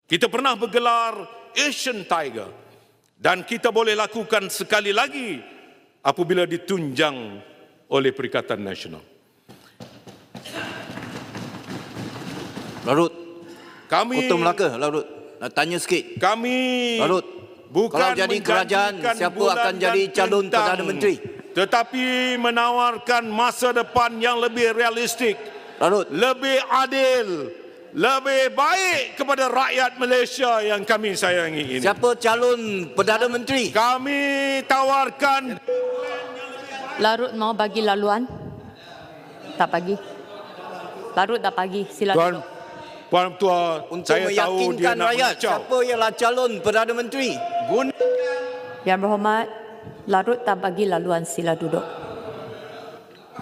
Kita pernah bergelar Asian Tiger dan kita boleh lakukan sekali lagi apabila ditunjang oleh Perikatan Nasional. Larut, Kami Kota Melaka, Larut, nak tanya sikit. Kami Larut, bukan kalau jadi kerajaan, menjanjikan siapa bulan akan dan jadi calon bintang, Perdana Menteri? tetapi menawarkan masa depan yang lebih realistik, Larut, lebih adil, lebih baik kepada rakyat Malaysia yang kami sayangi ini. siapa calon Perdana Menteri? Kami tawarkan. Larut mau bagi laluan? Tak bagi. Larut dah bagi. Sila Tuan, duduk. Puan Ketua, Untuk saya tahu dia meyakinkan nak rakyat mengacau. siapa ialah calon Perdana Menteri. Yang berhormat, Larut tak bagi laluan. Sila duduk.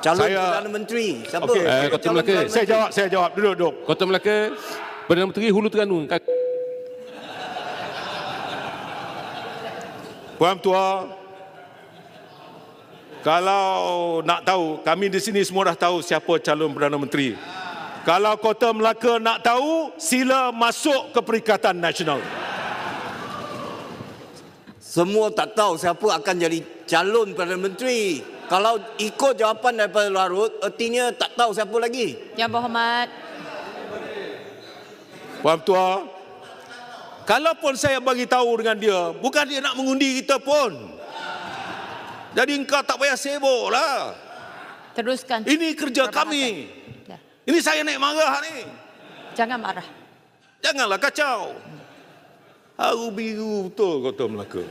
Calon Saya- Perdana Menteri. Siapa? Okey, Siapa Kota calon Melaka. Perdana Menteri? Saya jawab, duduk. Kota Melaka, Perdana Menteri Hulu Terengganu. Puan Ketua, kalau nak tahu, kami di sini semua dah tahu siapa calon Perdana Menteri. Kalau Kota Melaka nak tahu, sila masuk ke Perikatan Nasional. Semua tak tahu siapa akan jadi calon Perdana Menteri. Kalau ikut jawapan daripada Larut, artinya tak tahu siapa lagi. Yang berhormat, Puan Ketua, kalaupun saya bagi tahu dengan dia, bukan dia nak mengundi kita pun. Jadi engkau tak payah sibuk lah. teruskan. Ini kerja kami. Ya. Ini saya naik marah ni. Jangan marah. Janganlah kacau. Haru biru betul Kota Melaka.